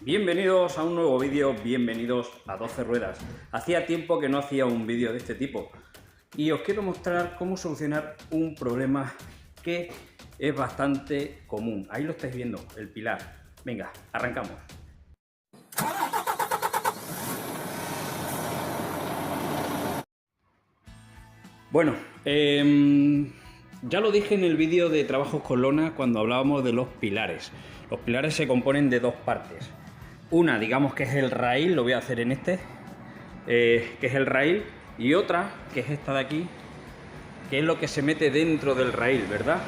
Bienvenidos a un nuevo vídeo, bienvenidos a 12 ruedas. Hacía tiempo que no hacía un vídeo de este tipo y os quiero mostrar cómo solucionar un problema que es bastante común. Ahí lo estáis viendo, el pilar. Venga, arrancamos. Bueno, ya lo dije en el vídeo de trabajos con lona cuando hablábamos de los pilares. Los pilares se componen de dos partes. Una, digamos que es el raíl, lo voy a hacer en este, que es el raíl, y otra, que es esta de aquí, que es lo que se mete dentro del raíl, ¿verdad?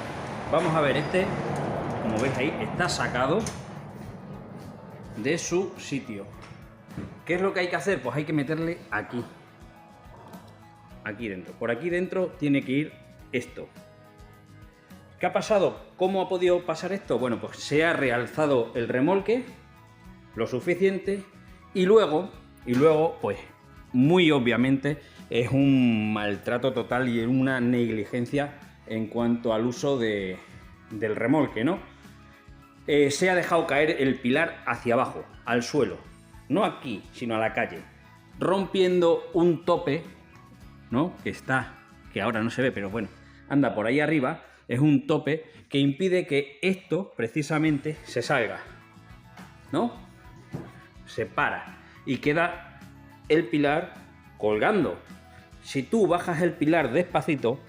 Vamos a ver, este, como veis ahí, está sacado de su sitio. ¿Qué es lo que hay que hacer? Pues hay que meterle aquí. Aquí dentro. Por aquí dentro tiene que ir esto. ¿Qué ha pasado? ¿Cómo ha podido pasar esto? Bueno, pues se ha realzado el remolque lo suficiente y luego, pues muy obviamente es un maltrato total y una negligencia en cuanto al uso del remolque, ¿no? Se ha dejado caer el pilar hacia abajo, al suelo, no aquí, sino a la calle, rompiendo un tope, ¿no? Que ahora no se ve, pero bueno, anda por ahí arriba, es un tope que impide que esto precisamente se salga, ¿no? Se para y queda el pilar colgando. Si tú bajas el pilar despacito,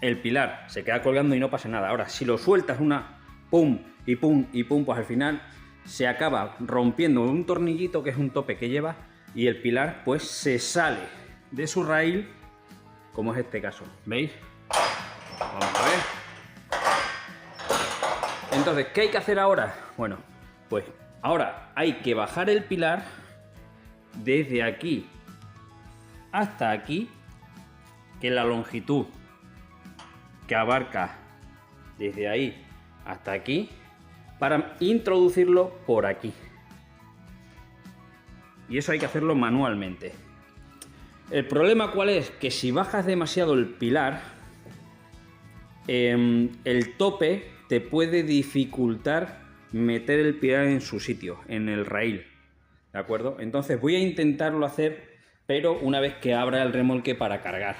el pilar se queda colgando y no pasa nada. Ahora, si lo sueltas una pum y pum y pum, pues al final se acaba rompiendo un tornillito que es un tope que lleva y el pilar pues se sale de su raíl, como es este caso. ¿Veis? Vamos a ver. Entonces, ¿qué hay que hacer ahora? Bueno, pues ahora hay que bajar el pilar desde aquí hasta aquí, que es la longitud que abarca desde ahí hasta aquí, para introducirlo por aquí. Y eso hay que hacerlo manualmente. El problema ¿cuál es? Que si bajas demasiado el pilar, el tope te puede dificultar meter el pilar en su sitio, en el raíl, ¿de acuerdo? Entonces voy a intentarlo hacer, pero una vez que abra el remolque para cargar.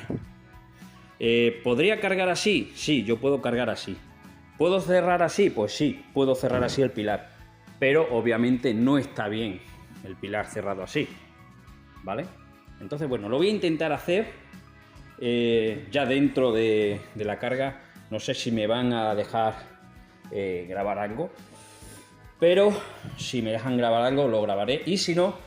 ¿Podría cargar así? Sí, yo puedo cargar así. ¿Puedo cerrar así? Pues sí, puedo cerrar así el pilar, pero obviamente no está bien el pilar cerrado así, ¿vale? Entonces, bueno, lo voy a intentar hacer ya dentro de la carga. No sé si me van a dejar grabar algo, pero si me dejan grabar algo lo grabaré, y si no,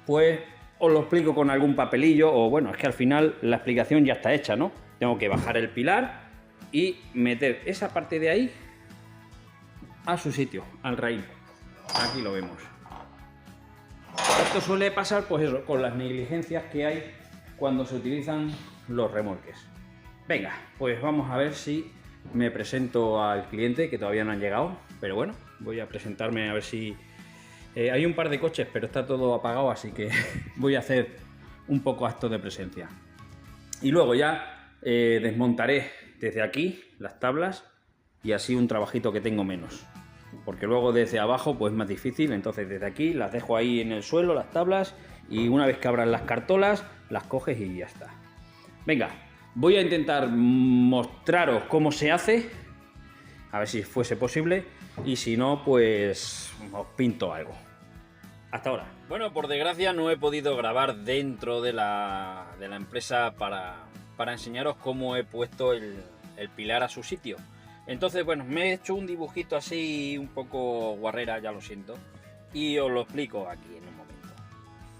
pues os lo explico con algún papelillo, o bueno, es que al final la explicación ya está hecha, ¿no? Tengo que bajar el pilar y meter esa parte de ahí a su sitio, al raíl. Aquí lo vemos. Esto suele pasar, pues eso, con las negligencias que hay cuando se utilizan los remolques. Venga, pues vamos a ver si me presento al cliente, que todavía no han llegado, pero bueno, voy a presentarme a ver si... hay un par de coches, pero está todo apagado, así que voy a hacer un poco acto de presencia. Y luego ya desmontaré desde aquí las tablas y así un trabajito que tengo menos. Porque luego desde abajo pues es más difícil, entonces desde aquí las dejo ahí en el suelo, las tablas, y una vez que abran las cartolas, las coges y ya está. Venga, voy a intentar mostraros cómo se hace, a ver si fuese posible, y si no, pues os pinto algo. Hasta ahora. Bueno, por desgracia no he podido grabar dentro de la empresa para enseñaros cómo he puesto el pilar a su sitio. Entonces, bueno, me he hecho un dibujito así un poco guarrera, ya lo siento, y os lo explico aquí en un momento.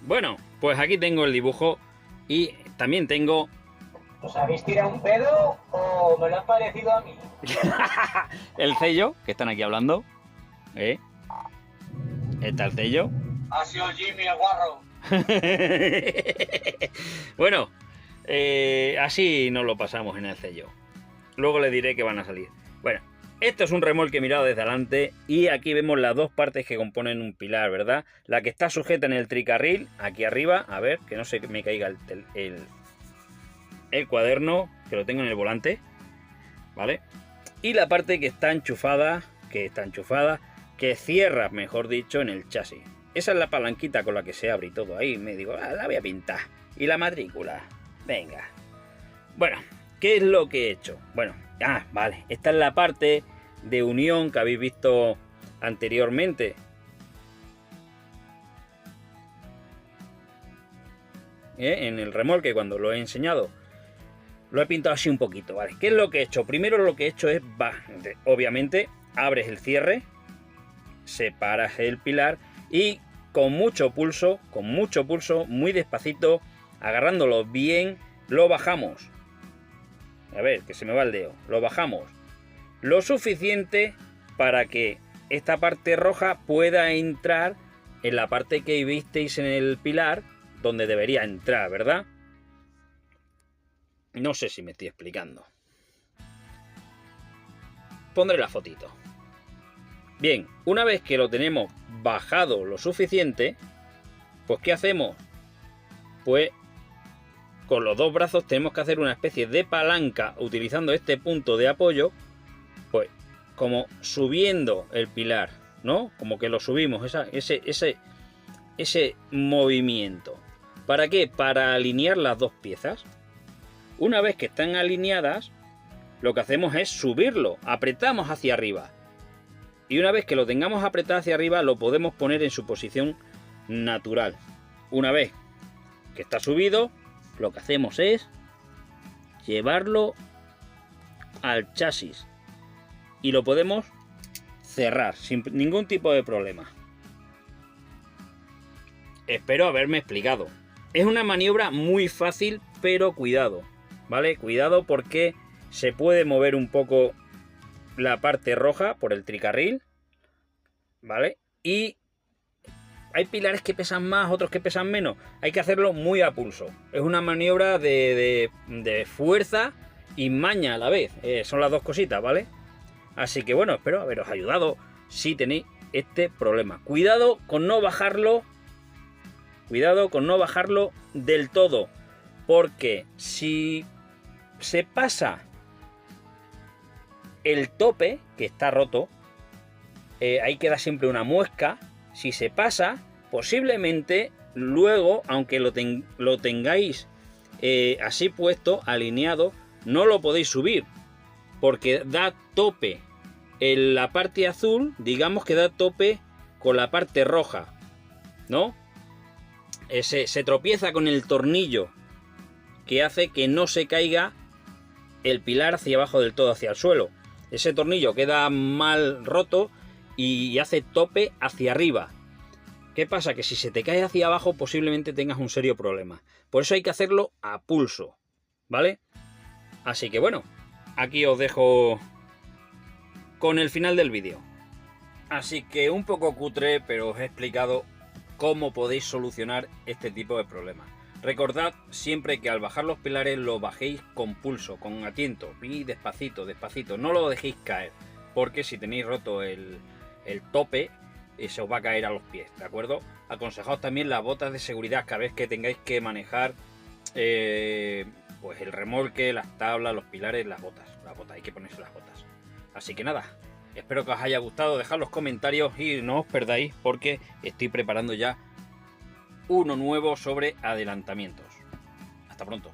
Bueno, pues aquí tengo el dibujo y también tengo... ¿Os habéis tirado un pedo o me lo han parecido a mí? el sello, que están aquí hablando. Está el sello. Ha sido Jimmy el guarro. Bueno, así nos lo pasamos en el sello. Luego les diré que van a salir. Bueno, esto es un remolque mirado desde adelante y aquí vemos las dos partes que componen un pilar, ¿verdad? La que está sujeta en el tricarril, aquí arriba, a ver, que no se me caiga el cuaderno, que lo tengo en el volante, ¿vale? Y la parte que está enchufada que cierra, mejor dicho, en el chasis. Esa es la palanquita con la que se abre y todo. Ahí me digo, la voy a pintar. Y la matrícula, venga. Bueno, ¿qué es lo que he hecho? Bueno, vale, esta es la parte de unión que habéis visto anteriormente. En el remolque, cuando lo he enseñado, lo he pintado así un poquito, ¿vale? ¿Qué es lo que he hecho? Primero lo que he hecho es, obviamente, abres el cierre, separas el pilar y con mucho pulso, muy despacito, agarrándolo bien, lo bajamos. A ver, que se me va el dedo. Lo bajamos lo suficiente para que esta parte roja pueda entrar en la parte que visteis en el pilar, donde debería entrar, ¿verdad? No sé si me estoy explicando. Pondré la fotito. Bien, una vez que lo tenemos bajado lo suficiente, pues ¿qué hacemos? Pues con los dos brazos tenemos que hacer una especie de palanca utilizando este punto de apoyo, pues como subiendo el pilar, ¿no? Como que lo subimos, ese movimiento. ¿Para qué? Para alinear las dos piezas. Una vez que están alineadas, lo que hacemos es subirlo, apretamos hacia arriba. Y una vez que lo tengamos apretado hacia arriba, lo podemos poner en su posición natural. Una vez que está subido, lo que hacemos es llevarlo al chasis. Y lo podemos cerrar sin ningún tipo de problema. Espero haberme explicado. Es una maniobra muy fácil, pero cuidado, ¿vale? Cuidado porque se puede mover un poco la parte roja por el tricarril, ¿vale? Y hay pilares que pesan más, otros que pesan menos. Hay que hacerlo muy a pulso. Es una maniobra de fuerza y maña a la vez. Son las dos cositas, ¿vale? Así que bueno, espero haberos ayudado si tenéis este problema. Cuidado con no bajarlo. Cuidado con no bajarlo del todo. Porque si se pasa el tope, que está roto, ahí queda siempre una muesca. Si se pasa, posiblemente luego, aunque lo tengáis así puesto, alineado, no lo podéis subir. Porque da tope en la parte azul, digamos que da tope con la parte roja, ¿no? Se tropieza con el tornillo que hace que no se caiga el pilar hacia abajo del todo, hacia el suelo. Ese tornillo queda mal roto y hace tope hacia arriba. ¿Qué pasa? Que si se te cae hacia abajo posiblemente tengas un serio problema. Por eso hay que hacerlo a pulso, ¿vale? Así que bueno, aquí os dejo con el final del vídeo. Así que un poco cutre, pero os he explicado cómo podéis solucionar este tipo de problemas. Recordad siempre que al bajar los pilares lo bajéis con pulso, con atiento y despacito, despacito. No lo dejéis caer, porque si tenéis roto el tope, se os va a caer a los pies, ¿de acuerdo? Aconsejaos también las botas de seguridad cada vez que tengáis que manejar pues el remolque, las tablas, los pilares, las botas. Hay que ponerse las botas. Así que nada, espero que os haya gustado. Dejad los comentarios y no os perdáis porque estoy preparando ya uno nuevo sobre adelantamientos. Hasta pronto.